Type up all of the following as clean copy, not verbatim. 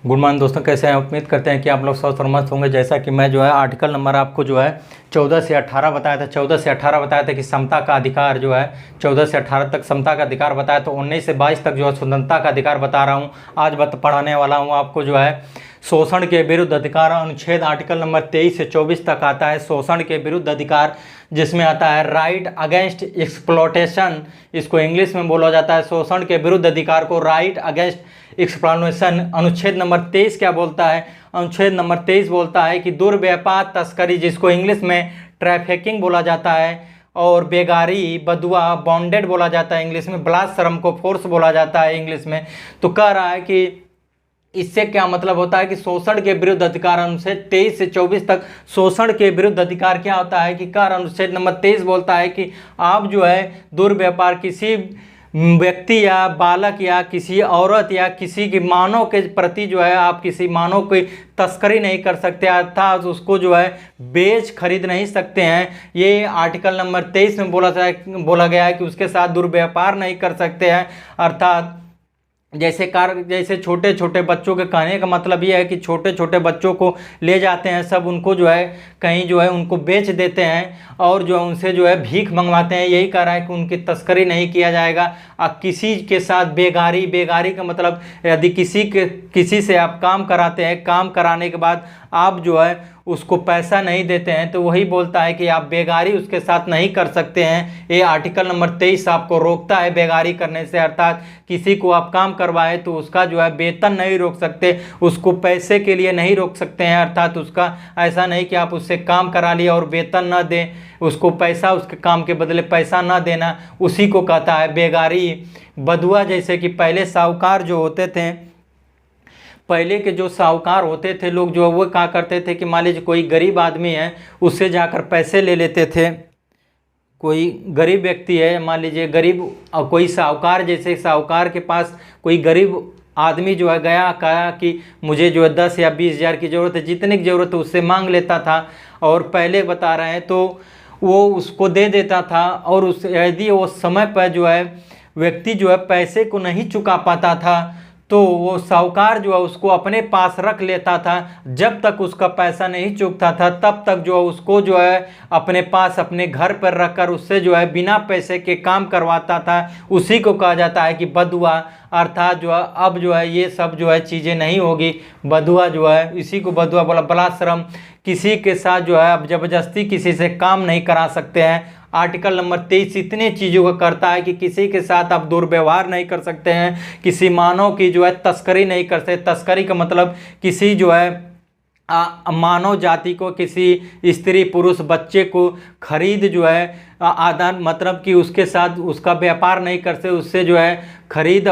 Good morning दोस्तों, कैसे हैं? उम्मीद करते हैं कि आप लोग स्वस्थ और मस्त होंगे। जैसा कि मैं जो है आर्टिकल नंबर आपको जो है 14 से 18 बताया था। 14 से 18 बताया था कि समता का अधिकार जो है 14 से 18 तक समता का अधिकार बताया, तो 19 से 22 तक जो है स्वतंत्रता का अधिकार बता रहा हूँ। आज पढ़ाने वाला हूँ आपको जो है शोषण के विरुद्ध अधिकार अनुच्छेद आर्टिकल नंबर 23 से 24 तक आता है। शोषण के विरुद्ध अधिकार, जिसमें आता है राइट अगेंस्ट एक्सप्लॉटेशन, इसको इंग्लिश में बोला जाता है। शोषण के विरुद्ध अधिकार को राइट अगेंस्ट एक्सप्लॉटेशन। अनुच्छेद नंबर 23 क्या बोलता है? अनुच्छेद नंबर 23 बोलता है कि दुर्व्यापार, तस्करी, जिसको इंग्लिश में ट्रैफिकिंग बोला जाता है, और बेगारी, बदुआ, बॉन्डेड बोला जाता है इंग्लिश में, बलात्कार, श्रम को फोर्स बोला जाता है इंग्लिश में। तो कह रहा है कि इससे क्या मतलब होता है कि शोषण के विरुद्ध अधिकार अनुच्छेद 23 से 24 तक शोषण के विरुद्ध अधिकार क्या होता है कि कार अनुच्छेद नंबर 23 बोलता है कि आप जो है दुर्व्यापार, किसी व्यक्ति या बालक या किसी औरत या किसी की मानव के प्रति जो है आप किसी मानव की तस्करी नहीं कर सकते, अर्थात उसको जो है बेच खरीद नहीं सकते हैं। ये आर्टिकल नंबर 23 में बोला गया है कि उसके साथ दुर्व्यापार नहीं कर सकते हैं। अर्थात जैसे छोटे छोटे बच्चों के, कहने का मतलब ये है कि छोटे छोटे बच्चों को ले जाते हैं सब, उनको जो है कहीं जो है उनको बेच देते हैं और जो है उनसे जो है भीख मंगवाते हैं। यही कह रहा है कि उनकी तस्करी नहीं किया जाएगा। किसी के साथ बेगारी का मतलब यदि किसी से आप काम कराते हैं, काम कराने के बाद आप जो है उसको पैसा नहीं देते हैं, तो वही बोलता है कि आप बेगारी उसके साथ नहीं कर सकते हैं। ये आर्टिकल नंबर 23 आपको रोकता है बेगारी करने से। अर्थात किसी को आप काम करवाए तो उसका जो है वेतन नहीं रोक सकते, उसको पैसे के लिए नहीं रोक सकते हैं। अर्थात उसका ऐसा नहीं कि आप उससे काम करा लिए और वेतन न दें, उसको पैसा, उसके काम के बदले पैसा न देना, उसी को कहता है बेगारी। बदुआ, जैसे कि पहले साहूकार जो होते थे, पहले के जो साहूकार होते थे लोग, जो वो क्या करते थे कि मान लीजिए कोई गरीब आदमी है, उससे जाकर पैसे ले लेते थे। कोई गरीब व्यक्ति है, मान लीजिए गरीब, और कोई साहूकार, जैसे साहूकार के पास कोई गरीब आदमी जो है गया, कहा कि मुझे जो है 10 या 20 हज़ार की ज़रूरत है, जितने की ज़रूरत है उससे मांग लेता था। और पहले बता रहे हैं तो वो उसको दे देता था, और उस यदि वो समय पर जो है व्यक्ति जो है पैसे को नहीं चुका पाता था तो वो साहूकार जो है उसको अपने पास रख लेता था। जब तक उसका पैसा नहीं चुकता था तब तक जो है उसको जो है अपने पास, अपने घर पर रखकर उससे जो है बिना पैसे के काम करवाता था। उसी को कहा जाता है कि बदुआ। अर्थात जो है अब जो है ये सब जो है चीज़ें नहीं होगी। बदुआ जो है, इसी को बदुआ बोला। बलात्कार, श्रम, किसी के साथ जो है अब ज़बरदस्ती किसी से काम नहीं करा सकते हैं। आर्टिकल नंबर 23 इतने चीज़ों को करता है कि किसी के साथ आप दुर्व्यवहार नहीं कर सकते हैं, किसी मानव की जो है तस्करी नहीं कर सकते। तस्करी का मतलब किसी जो है मानव जाति को, किसी स्त्री पुरुष बच्चे को खरीद जो है आदान, मतलब कि उसके साथ उसका व्यापार नहीं कर सकते, उससे जो है खरीद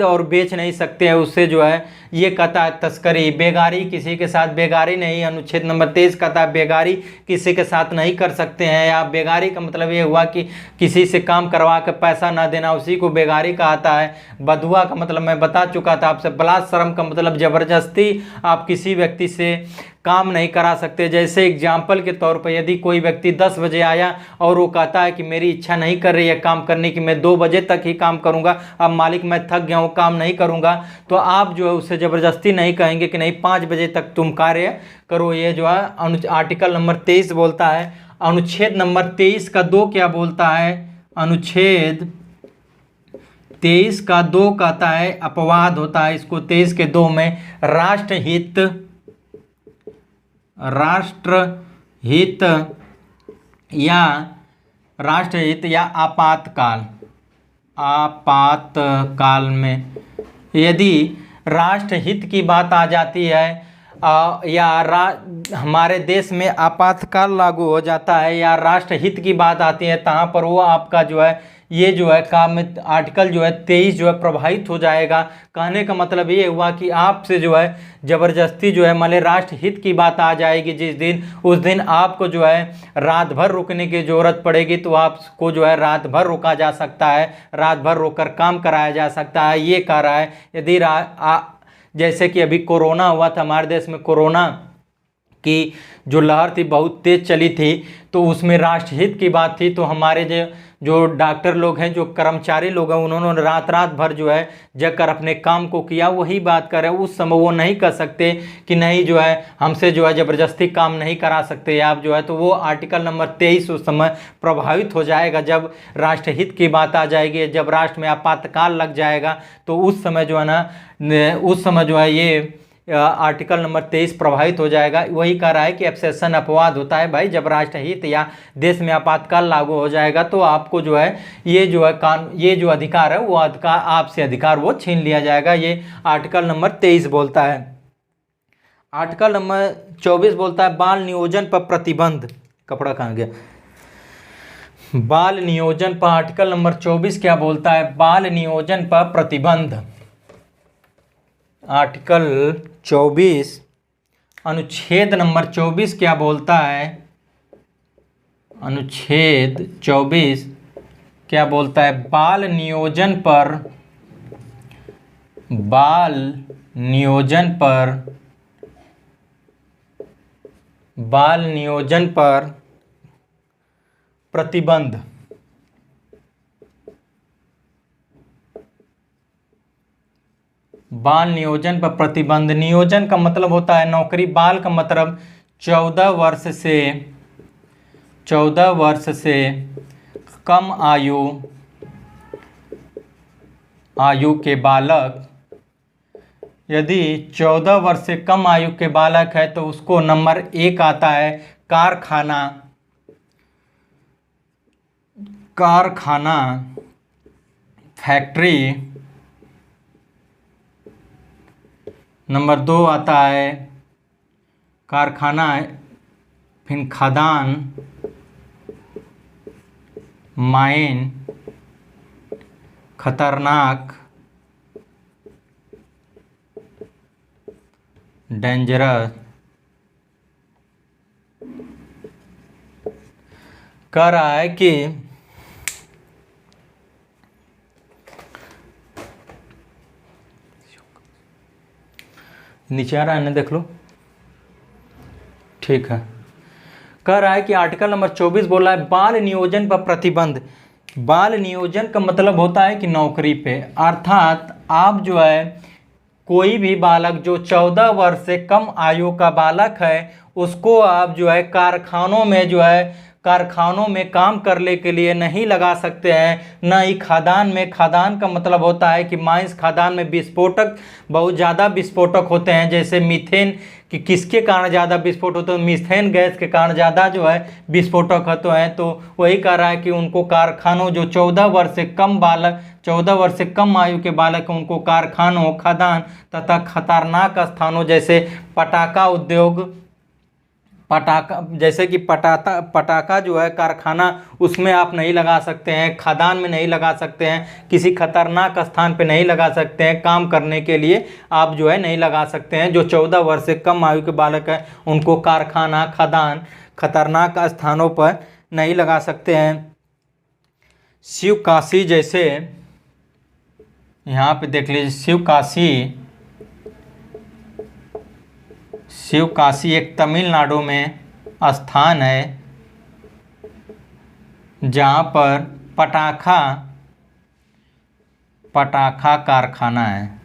और बेच नहीं सकते हैं, उससे जो है ये कहता है तस्करी। बेगारी, किसी के साथ बेगारी नहीं, अनुच्छेद नंबर 23 कहता है बेगारी किसी के साथ नहीं कर सकते हैं। या बेगारी का मतलब ये हुआ कि किसी से काम करवा कर पैसा ना देना, उसी को बेगारी कहता है। बदुआ का मतलब मैं बता चुका था आपसे। बलात्कार, श्रम का मतलब ज़बरदस्ती आप किसी व्यक्ति से काम नहीं करा सकते। जैसे एग्जाम्पल के तौर पर यदि कोई व्यक्ति 10 बजे आया और वो कहता है कि मेरी इच्छा नहीं कर रही है काम करने की, मैं 2 बजे तक ही काम करूंगा, अब मालिक मैं थक गया हूँ, काम नहीं करूंगा, तो आप जो है उससे ज़बरदस्ती नहीं कहेंगे कि नहीं 5 बजे तक तुम कार्य करो। ये जो है आर्टिकल नंबर 23 बोलता है। अनुच्छेद नंबर 23 का 2 क्या बोलता है? अनुच्छेद 23 का 2 कहता है अपवाद होता है इसको। 23 के 2 में राष्ट्रहित या आपातकाल में यदि राष्ट्रहित की बात आ जाती है हमारे देश में आपातकाल लागू हो जाता है या राष्ट्रहित की बात आती है, तहाँ पर वो आपका जो है ये जो है काम आर्टिकल जो है 23 जो है प्रभावित हो जाएगा। कहने का मतलब ये हुआ कि आपसे जो है ज़बरदस्ती जो है मान राष्ट्रहित की बात आ जाएगी जिस दिन, उस दिन आपको जो है रात भर रुकने की ज़रूरत पड़ेगी, तो आपको जो है रात भर रुका जा सकता है, रात भर रोकर काम कराया जा सकता है। ये कह रहा है यदि जैसे कि अभी कोरोना हुआ था हमारे देश में, कोरोना की जो लहर थी बहुत तेज़ चली थी, तो उसमें राष्ट्रहित की बात थी, तो हमारे जो डॉक्टर लोग हैं, जो कर्मचारी लोग हैं, उन्होंने रात रात भर जो है जग कर अपने काम को किया, वही बात कर रहे हैं। उस समय वो नहीं कर सकते कि नहीं जो है हमसे जो है ज़बरदस्ती काम नहीं करा सकते आप जो है, तो वो आर्टिकल नंबर 23 उस समय प्रभावित हो जाएगा जब राष्ट्रहित की बात आ जाएगी, जब राष्ट्र में आपातकाल लग जाएगा, तो उस समय जो है ना, उस समय जो है ये आर्टिकल नंबर 23 प्रभावित हो जाएगा। वही कह रहा है कि एब्सेशन अपवाद होता है भाई, जब राष्ट्रहित या देश में आपातकाल लागू हो जाएगा तो आपको जो है ये जो है ये जो अधिकार है वो अधिकार आपसे अधिकार वो छीन लिया जाएगा। ये आर्टिकल नंबर 23 बोलता है। आर्टिकल नंबर 24 बोलता है बाल नियोजन पर प्रतिबंध। कपड़ा कहाँ गया? बाल नियोजन पर आर्टिकल नंबर 24 क्या बोलता है? बाल नियोजन पर प्रतिबंध। आर्टिकल 24 अनुच्छेद नंबर 24 क्या बोलता है? अनुच्छेद 24 क्या बोलता है? बाल नियोजन पर प्रतिबंध। बाल नियोजन पर प्रतिबंध। नियोजन का मतलब होता है नौकरी, बाल का मतलब 14 वर्ष से कम आयु के बालक। यदि 14 वर्ष से कम आयु के बालक है तो उसको नंबर 1 आता है कारखाना, फैक्ट्री। नंबर 2 आता है कारखाना, फिर खदान, माइन, खतरनाक, डेंजरस। कह रहा है कि नीचे आ रहा है ना, देख लो, ठीक है। कह रहा है कि आर्टिकल नंबर 24 बोल रहा है बाल नियोजन पर प्रतिबंध। बाल नियोजन का मतलब होता है कि नौकरी पे, अर्थात आप जो है कोई भी बालक जो 14 वर्ष से कम आयु का बालक है उसको आप जो है कारखानों में काम करने के लिए नहीं लगा सकते हैं, न ही खदान में। खदान का मतलब होता है कि माइंस खदान में विस्फोटक, बहुत ज़्यादा विस्फोटक होते हैं, जैसे मीथेन कि किसके कारण ज़्यादा विस्फोट होते हैं? मीथेन गैस के कारण ज़्यादा जो है विस्फोटक होते हैं। तो वही कह रहा है कि उनको कारखानों, जो 14 वर्ष से कम आयु के बालक हैं, उनको कारखानों, खदान तथा खतरनाक स्थानों जैसे पटाखा उद्योग, जैसे कि पटाखा जो है कारखाना, उसमें आप नहीं लगा सकते हैं, खदान में नहीं लगा सकते हैं, किसी खतरनाक स्थान पे नहीं लगा सकते हैं, काम करने के लिए आप जो है नहीं लगा सकते हैं। जो 14 वर्ष से कम आयु के बालक हैं उनको कारखाना, खदान, खतरनाक स्थानों पर नहीं लगा सकते हैं। शिवकाशी, जैसे यहाँ पे देख लीजिए, शिवकाशी एक तमिलनाडु में स्थान है जहाँ पर पटाखा कारखाना है।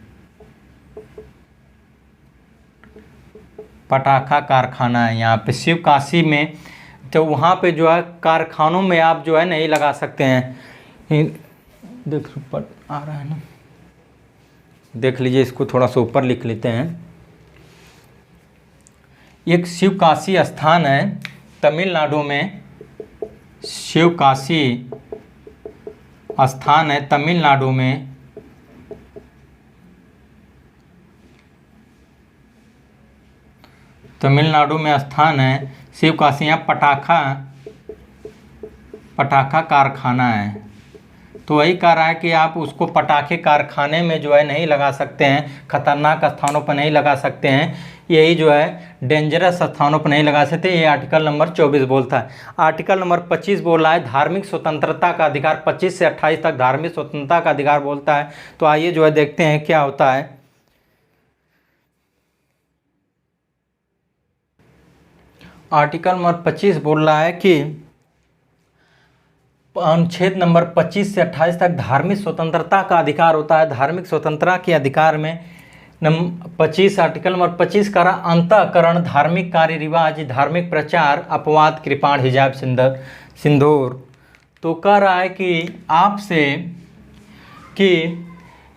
पटाखा कारखाना है यहाँ पे शिवकाशी में। तो वहाँ पे जो है कारखानों में आप जो है नहीं लगा सकते हैं। देख ऊपर आ रहा है ना, देख लीजिए, इसको थोड़ा सा ऊपर लिख लेते हैं। एक शिवकाशी स्थान है तमिलनाडु में, शिवकाशी स्थान है तमिलनाडु में। तमिलनाडु में स्थान है शिवकाशी, यहाँ पटाखा कारखाना है। तो वही कह रहा है कि आप उसको पटाखे कारखाने में जो है नहीं लगा सकते हैं, खतरनाक स्थानों पर नहीं लगा सकते हैं, यही जो है डेंजरस स्थानों पर नहीं लगा सकते। ये आर्टिकल नंबर 24 बोलता है। आर्टिकल नंबर 25 बोल रहा है धार्मिक स्वतंत्रता का अधिकार। 25 से 28 तक धार्मिक स्वतंत्रता का अधिकार बोलता है। तो आइए जो है देखते हैं क्या होता है। आर्टिकल नंबर 25 बोल रहा है कि अनुच्छेद नंबर 25 से 28 तक धार्मिक स्वतंत्रता का अधिकार होता है। धार्मिक स्वतंत्रता के अधिकार में 25 आर्टिकल नंबर 25 कह रहा अंतःकरण, धार्मिक कार्य रिवाज, धार्मिक प्रचार, अपवाद, कृपाण, हिजाब, सिंदूर। तो कह रहा है कि आपसे कि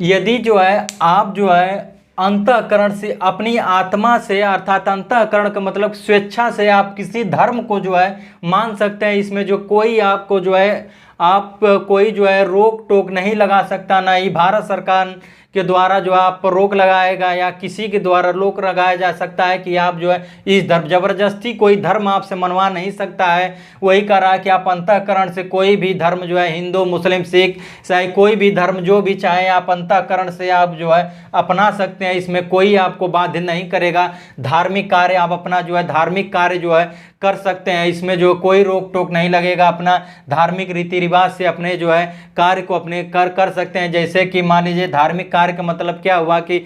यदि जो है आप जो है अंतःकरण से, अपनी आत्मा से, अर्थात अंतःकरण का मतलब स्वेच्छा से आप किसी धर्म को जो है मान सकते हैं, इसमें जो कोई आपको जो है आप कोई जो है रोक टोक नहीं लगा सकता, ना ही भारत सरकार के द्वारा जो आप पर रोक लगाएगा या किसी के द्वारा रोक लगाया जा सकता है कि आप जो है इस धर्म, जबरदस्ती कोई धर्म आपसे मनवा नहीं सकता है। वही कह रहा है कि आप अंतःकरण से कोई भी धर्म जो है, हिंदू, मुस्लिम, सिख, ईसाई, कोई भी धर्म जो भी चाहे आप अंतःकरण से आप जो है अपना सकते हैं, इसमें कोई आपको बाध्य नहीं करेगा। धार्मिक कार्य आप अपना जो है धार्मिक कार्य जो है कर सकते हैं, इसमें जो कोई रोक टोक नहीं लगेगा। अपना धार्मिक रीति रिवाज से अपने जो है कार्य को अपने कर सकते हैं। जैसे कि मान लीजिए धार्मिक कार्य का मतलब क्या हुआ कि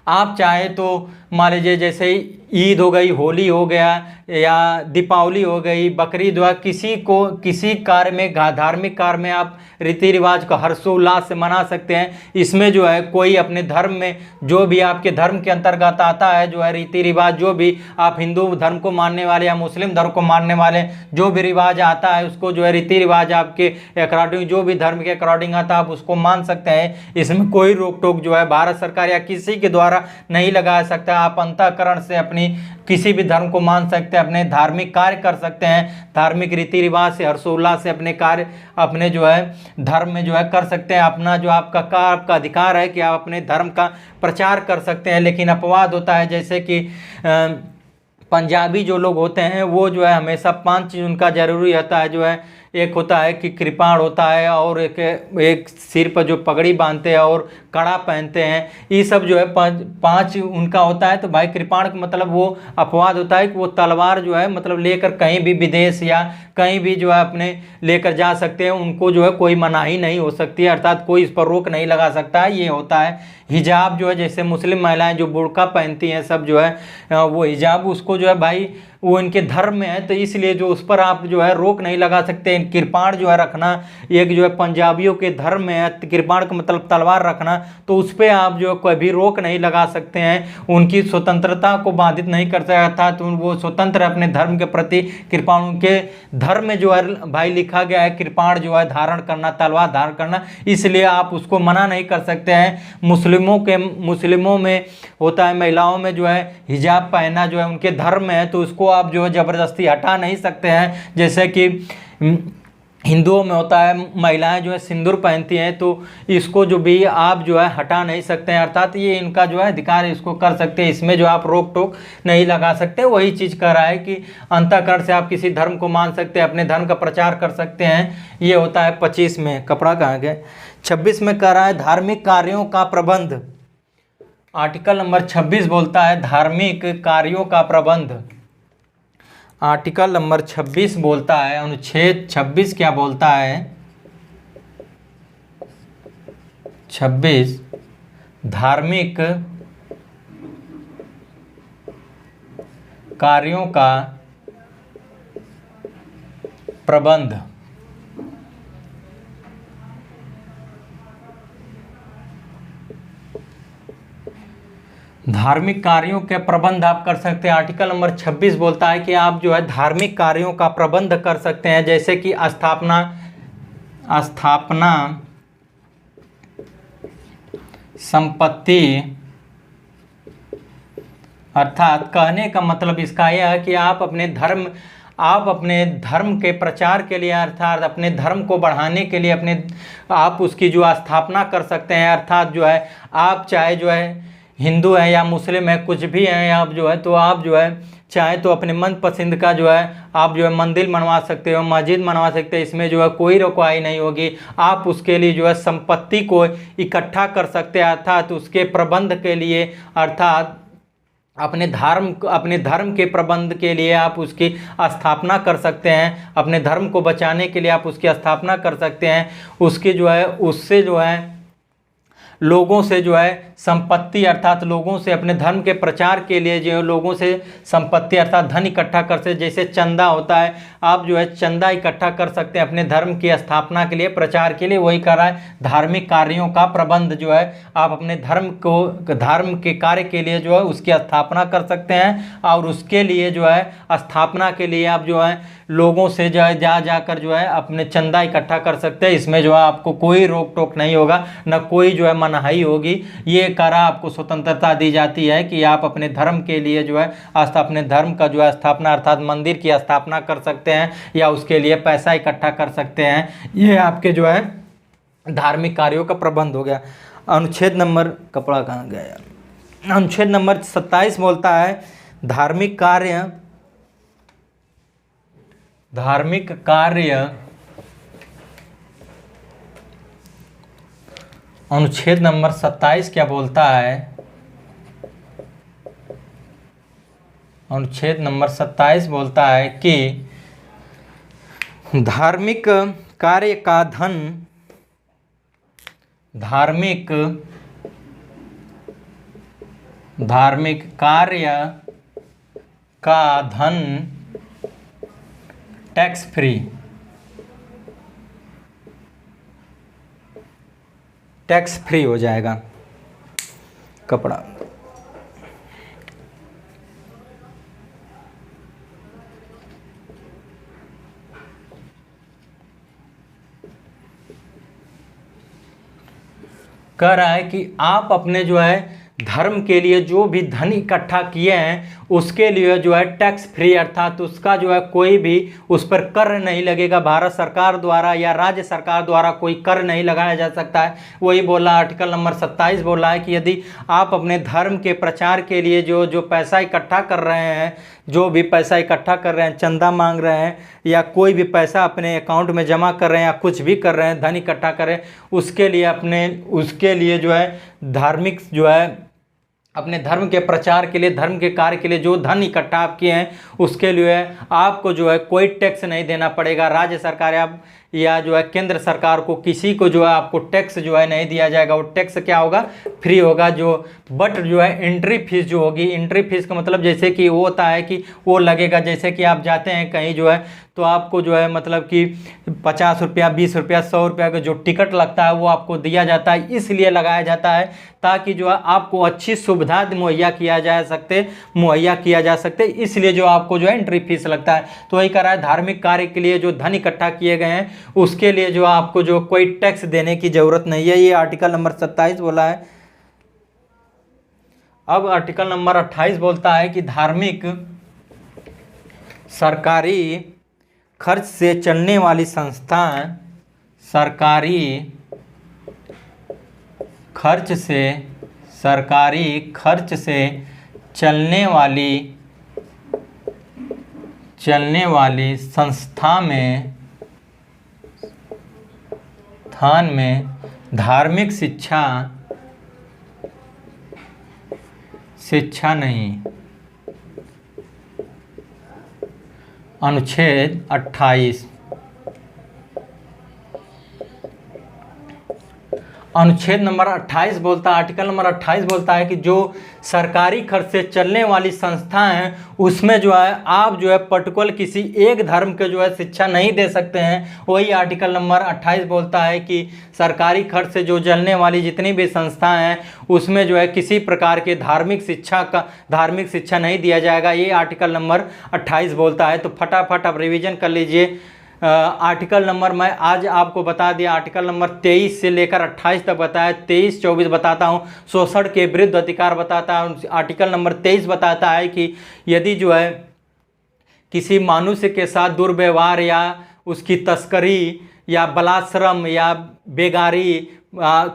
आप चाहे तो मान लीजिए जैसे ईद हो गई, होली हो गया या दीपावली हो गई, बकरीद हुआ, किसी कार्य में धार्मिक कार्य में आप रीति रिवाज को हर्षोल्लास से मना सकते हैं। इसमें जो है कोई अपने धर्म में जो भी आपके धर्म के अंतर्गत आता है जो है रीति रिवाज, जो भी आप हिंदू धर्म को मानने वाले या मुस्लिम धर्म को मानने वाले जो भी रिवाज आता है उसको जो है रीति रिवाज आपके अकॉर्डिंग, जो भी धर्म के अकॉर्डिंग आता है आप उसको मान सकते हैं। इसमें कोई रोक टोक जो है भारत सरकार या किसी के द्वारा नहीं लगा सकता। आप अंतःकरण से अपनी किसी भी धर्म को मान सकते हैं, अपने धार्मिक कार्य कर सकते हैं, धार्मिक रीति रिवाज से हर्षोल्लास से अपने कार्य अपने जो है धर्म में जो है कर सकते हैं। अपना जो आपका अधिकार है कि आप अपने धर्म का प्रचार कर सकते हैं। लेकिन अपवाद होता है, जैसे कि पंजाबी जो लोग होते हैं वो जो है हमेशा 5 चीज़ उनका जरूरी होता है। जो है एक होता है कि कृपाण होता है, और एक सिर पर जो पगड़ी बांधते हैं और कड़ा पहनते हैं, ये सब जो है 5 उनका होता है। तो भाई कृपाण का मतलब वो अपवाद होता है कि वो तलवार जो है मतलब लेकर कहीं भी विदेश या कहीं भी जो है अपने लेकर जा सकते हैं, उनको जो है कोई मनाही नहीं हो सकती है, अर्थात कोई इस पर रोक नहीं लगा सकता है। ये होता है हिजाब जो है, जैसे मुस्लिम महिलाएं जो बुर्का पहनती हैं सब जो है वो हिजाब, उसको जो है भाई वो इनके धर्म में है तो इसलिए जो उस पर आप जो है रोक नहीं लगा सकते। कृपाण जो है रखना एक जो है पंजाबियों के धर्म में है, कृपाण का मतलब तलवार रखना, तो उस पर आप जो कोई भी रोक नहीं लगा सकते हैं, उनकी स्वतंत्रता को बाधित नहीं कर सकता। तो वो स्वतंत्र अपने धर्म के प्रति। कृपाण उनके धर्म में जो है भाई लिखा गया है कृपाण जो है धारण करना, तलवार धारण करना, इसलिए आप उसको मना नहीं कर सकते हैं। मुस्लिमों में होता है, महिलाओं में जो है हिजाब पहनना जो है उनके धर्म में है, तो उसको आप जो है ज़बरदस्ती हटा नहीं सकते हैं। जैसे कि हिंदुओं में होता है महिलाएं जो है सिंदूर पहनती हैं, तो इसको जो भी आप जो है हटा नहीं सकते हैं, अर्थात ये इनका जो है अधिकार है, इसको कर सकते हैं। इसमें जो आप रोक टोक नहीं लगा सकते। वही चीज़ कह रहा है कि अंतःकरण से आप किसी धर्म को मान सकते हैं, अपने धर्म का प्रचार कर सकते हैं। ये होता है 25 में। कपड़ा कहाँ गया? 26 में कह रहा है धार्मिक कार्यों का प्रबंध। आर्टिकल नंबर 26 बोलता है धार्मिक कार्यों का प्रबंध। आर्टिकल नंबर 26 बोलता है, अनुच्छेद 26 क्या बोलता है? 26 धार्मिक कार्यों का प्रबंध। धार्मिक कार्यों के प्रबंध आप कर सकते हैं। आर्टिकल नंबर 26 बोलता है कि आप जो है धार्मिक कार्यों का प्रबंध कर सकते हैं, जैसे कि स्थापना, संपत्ति, अर्थात कहने का मतलब इसका यह है कि आप अपने धर्म के प्रचार के लिए, अर्थात अपने धर्म को बढ़ाने के लिए आप उसकी जो स्थापना कर सकते हैं। अर्थात जो है आप चाहे जो है हिंदू है या मुस्लिम है, कुछ भी हैं आप जो है, तो आप जो है चाहे तो अपने मन पसंद का जो है आप जो है मंदिर बनवा सकते हो, मस्जिद बनवा सकते हैं, इसमें जो है कोई रुकाई नहीं होगी। आप उसके लिए जो है संपत्ति को इकट्ठा कर सकते हैं, अर्थात उसके प्रबंध के लिए, अर्थात अपने धर्म के प्रबंध के लिए आप उसकी स्थापना कर सकते हैं। अपने धर्म को बचाने के लिए आप उसकी स्थापना कर सकते हैं। उसके जो है उससे जो है लोगों से जो है संपत्ति अर्थात लोगों से अपने धर्म के प्रचार के लिए जो है लोगों से संपत्ति अर्थात धन इकट्ठा कर सकते, जैसे चंदा होता है, आप जो है चंदा इकट्ठा कर सकते हैं अपने धर्म की स्थापना के लिए, प्रचार के लिए। वही कर रहा है धार्मिक कार्यों का प्रबंध जो है आप अपने धर्म के कार्य के लिए जो है उसकी स्थापना कर सकते हैं, और उसके लिए जो है स्थापना के लिए आप जो है लोगों से जो है जाकर जो है अपने चंदा इकट्ठा कर सकते हैं। इसमें जो है आपको कोई रोक टोक नहीं होगा, न कोई जो है मनाही होगी। ये करा आपको स्वतंत्रता दी जाती है कि आप अपने धर्म के लिए जो है अपने धर्म का जो है स्थापना अर्थात मंदिर की स्थापना कर सकते हैं या उसके लिए पैसा इकट्ठा कर सकते हैं। ये आपके जो है धार्मिक कार्यों का प्रबंध हो गया। अनुच्छेद नंबर कपड़ा कहाँ गया यार, अनुच्छेद नंबर 27 बोलता है धार्मिक कार्य अनुच्छेद नंबर 27 क्या बोलता है, अनुच्छेद नंबर 27 बोलता है कि धार्मिक कार्य का धन धार्मिक कार्य का धन टैक्स फ्री हो जाएगा। कपड़ा कह रहा है कि आप अपने जो है धर्म के लिए जो भी धन इकट्ठा किए हैं उसके लिए जो है टैक्स फ्री अर्थात उसका जो है कोई भी उस पर कर नहीं लगेगा, भारत सरकार द्वारा या राज्य सरकार द्वारा कोई कर नहीं लगाया जा सकता है। वही बोला आर्टिकल नंबर 27 बोला है कि यदि आप अपने धर्म के प्रचार के लिए जो पैसा इकट्ठा कर रहे हैं, जो भी पैसा इकट्ठा कर रहे हैं, चंदा मांग रहे हैं या कोई भी पैसा अपने अकाउंट में जमा कर रहे हैं या कुछ भी कर रहे हैं, धन इकट्ठा कर रहे हैं, उसके लिए जो है धार्मिक जो है अपने धर्म के प्रचार के लिए, धर्म के कार्य के लिए जो धन इकट्ठा आप किए हैं उसके लिए आपको जो है कोई टैक्स नहीं देना पड़ेगा। राज्य सरकार या जो है केंद्र सरकार को किसी को जो है आपको टैक्स जो है नहीं दिया जाएगा। वो टैक्स क्या होगा, फ्री होगा। बट जो है एंट्री फीस जो होगी, एंट्री फीस का मतलब जैसे कि वो होता है कि वो लगेगा, जैसे कि आप जाते हैं कहीं जो है तो आपको जो है मतलब कि 50 रुपया 20 रुपया 100 रुपया का जो टिकट लगता है वो आपको दिया जाता है। इसलिए लगाया जाता है ताकि जो है आपको अच्छी सुविधा मुहैया किया जा सकते, इसलिए जो आपको जो है एंट्री फीस लगता है। तो वही कह रहा है धार्मिक कार्य के लिए जो धन इकट्ठा किए गए हैं उसके लिए जो आपको जो कोई टैक्स देने की जरूरत नहीं है। ये आर्टिकल नंबर 27 बोला है। अब आर्टिकल नंबर 28 बोलता है कि धार्मिक सरकारी खर्च से चलने वाली संस्थाएं, सरकारी खर्च से चलने वाली संस्था में धार्मिक शिक्षा नहीं। अनुच्छेद 28 अनुच्छेद नंबर 28 बोलता है, आर्टिकल नंबर 28 बोलता है कि जो सरकारी खर्च से चलने वाली संस्था हैं उसमें जो है आप जो है पर्टिकुलर किसी एक धर्म के जो है शिक्षा नहीं दे सकते हैं। वही आर्टिकल नंबर 28 बोलता है कि सरकारी खर्च से जो चलने वाली जितनी भी संस्थाएं हैं उसमें जो है किसी प्रकार के धार्मिक शिक्षा नहीं दिया जाएगा। ये आर्टिकल नंबर 28 बोलता है। तो फटाफट आप रिवीजन कर लीजिए। आर्टिकल नंबर मैं आज आपको बता दिया, आर्टिकल नंबर 23 से लेकर 28 तक बताया, 23-24 बताता हूँ, शोषण के विरुद्ध अधिकार बताता हूँ। आर्टिकल नंबर 23 बताता है कि यदि जो है किसी मनुष्य के साथ दुर्व्यवहार या उसकी तस्करी या बलात्श्रम या बेगारी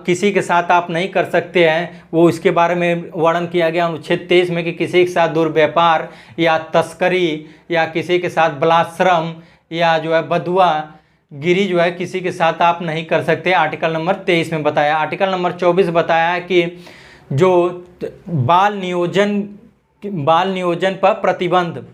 किसी के साथ आप नहीं कर सकते हैं, वो इसके बारे में वर्णन किया गया अनुच्छेद 23 में कि किसी के साथ दुर्व्यापार या तस्करी या किसी के साथ बलात्श्रम या जो है बदुआ गिरी जो है किसी के साथ आप नहीं कर सकते। आर्टिकल नंबर 23 में बताया। आर्टिकल नंबर 24 बताया कि जो बाल नियोजन पर प्रतिबंध,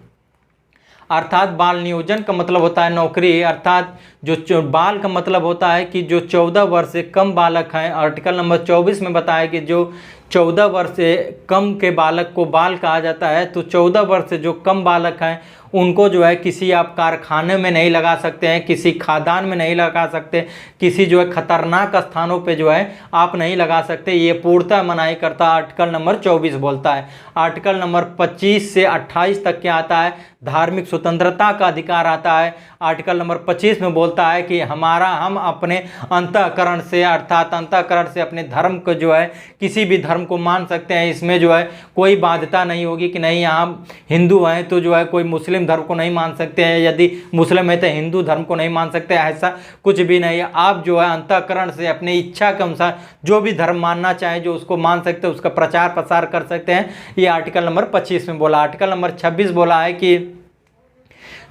अर्थात बाल नियोजन का मतलब होता है नौकरी, अर्थात जो बाल का मतलब होता है कि जो 14 वर्ष से कम बालक हैं। आर्टिकल नंबर 24 में बताया कि जो 14 वर्ष से कम के बालक को बाल कहा जाता है। तो 14 वर्ष से जो कम बालक हैं उनको जो है किसी आप कारखाने में नहीं लगा सकते हैं, किसी खादान में नहीं लगा सकते, किसी जो है खतरनाक स्थानों पे जो है आप नहीं लगा सकते। ये पूर्णतः मनाही करता आर्टिकल नंबर 24 बोलता है। आर्टिकल नंबर 25 से 28 तक क्या आता है, धार्मिक स्वतंत्रता का अधिकार आता है। आर्टिकल नंबर 25 में बोलता है कि हम अपने अंतःकरण से, अर्थात अंतःकरण से अपने धर्म को जो है किसी भी धर्म को मान सकते हैं। इसमें जो है कोई बाध्यता नहीं होगी कि नहीं यहाँ हिंदू हैं तो जो है कोई मुस्लिम धर्म को नहीं मान सकते हैं, यदि मुस्लिम है तो हिंदू धर्म को नहीं मान सकते, ऐसा कुछ भी नहीं है। आप जो है अंतःकरण से अपनी इच्छा के अनुसार जो भी धर्म मानना चाहें, जो उसको मान सकते हैं, उसका प्रचार प्रसार कर सकते हैं। ये आर्टिकल नंबर 25 में बोला। आर्टिकल नंबर 26 बोला है कि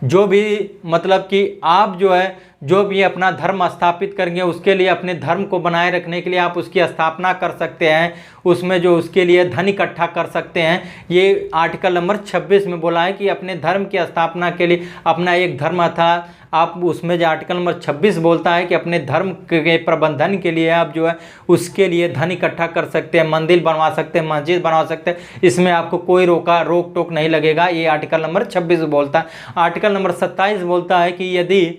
जो भी मतलब कि आप जो है जो भी अपना धर्म स्थापित करेंगे उसके लिए, अपने धर्म को बनाए रखने के लिए आप उसकी स्थापना कर सकते हैं, उसमें जो उसके लिए धन इकट्ठा कर सकते हैं। ये आर्टिकल नंबर 26 में बोला है कि अपने धर्म की स्थापना के लिए अपना एक धर्म था, आप उसमें जो आर्टिकल नंबर 26 बोलता है कि अपने धर्म के प्रबंधन के लिए आप जो है उसके लिए धन इकट्ठा कर सकते हैं, मंदिर बनवा सकते हैं, मस्जिद बनवा सकते हैं, इसमें आपको कोई रोक टोक नहीं लगेगा। ये आर्टिकल नंबर 26 बोलता है। आर्टिकल नंबर 27 बोलता है कि यदि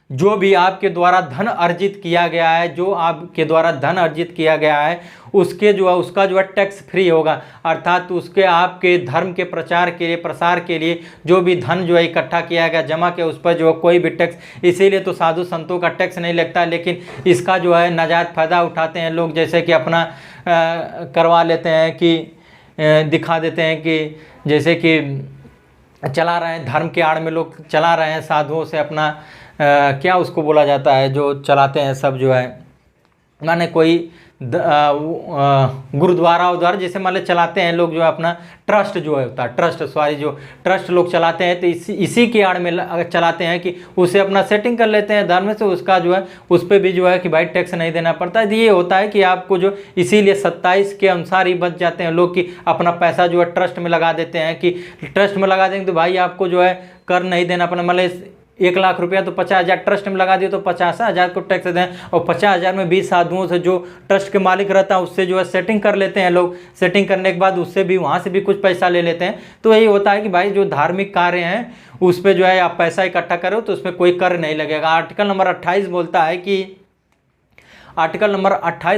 जो भी आपके द्वारा धन अर्जित किया गया है, जो आपके द्वारा धन अर्जित किया गया है उसके जो है उसका जो है टैक्स फ्री होगा, अर्थात उसके आपके धर्म के प्रचार के लिए, प्रसार के लिए जो भी धन जो है इकट्ठा किया गया, जमा किया, उस पर जो है कोई भी टैक्स, इसीलिए तो साधु संतों का टैक्स नहीं लगता, लेकिन इसका जो है नाजायज़ फ़ायदा उठाते हैं लोग, जैसे कि अपना करवा लेते हैं कि दिखा देते हैं कि जैसे कि चला रहे हैं, धर्म के आड़ में लोग चला रहे हैं, साधुओं से अपना क्या उसको बोला जाता है जो चलाते हैं सब जो है, माने कोई गुरुद्वारा उद्वारा जैसे मान लो चलाते हैं लोग जो है अपना ट्रस्ट जो है होता है, जो ट्रस्ट लोग चलाते हैं, तो इसी के आड़ में चलाते हैं कि उसे अपना सेटिंग कर लेते हैं धर्म से, उसका जो है उस पर भी जो है कि भाई टैक्स नहीं देना पड़ता है। ये होता है कि आपको जो इसीलिए 27 के अनुसार ही बच जाते हैं लोग कि अपना पैसा जो है ट्रस्ट में लगा देते हैं, कि ट्रस्ट में लगा देंगे तो भाई आपको जो है कर नहीं देना पड़ना, मतलब 1 लाख रुपया तो 50,000 ट्रस्ट में लगा दिए तो 50,000 को टैक्स दें, और 50,000 में 20 साधुओं से जो ट्रस्ट के मालिक रहता है उससे जो है सेटिंग कर लेते हैं लोग, सेटिंग करने के बाद उससे भी वहाँ से भी कुछ पैसा ले लेते हैं। तो यही होता है कि भाई जो धार्मिक कार्य हैं उस पर जो है आप पैसा इकट्ठा करो तो उसमें कोई कर नहीं लगेगा। आर्टिकल नंबर 28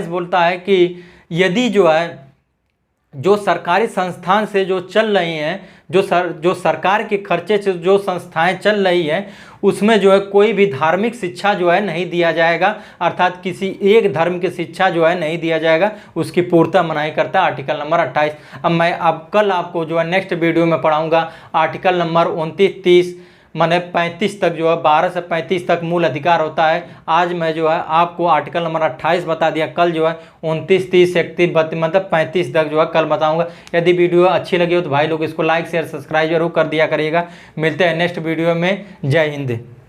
बोलता है कि यदि जो है जो सरकारी संस्थान से जो चल रही हैं, जो सरकार के खर्चे से जो संस्थाएं चल रही हैं उसमें जो है कोई भी धार्मिक शिक्षा जो है नहीं दिया जाएगा, अर्थात किसी एक धर्म की शिक्षा जो है नहीं दिया जाएगा, उसकी पूर्णतः मनाही करता है आर्टिकल नंबर 28। अब कल आपको जो है नेक्स्ट वीडियो में पढ़ाऊंगा आर्टिकल नंबर 29, 30 माने 35 तक जो है 12 से 35 तक मूल अधिकार होता है। आज मैं जो है आपको आर्टिकल नंबर 28 बता दिया, कल जो है 29, 30, 31, 32 मतलब 35 तक जो है कल बताऊंगा। यदि वीडियो अच्छी लगी हो तो भाई लोग इसको लाइक शेयर सब्सक्राइब जरूर कर दिया करिएगा। मिलते हैं नेक्स्ट वीडियो में। जय हिंद।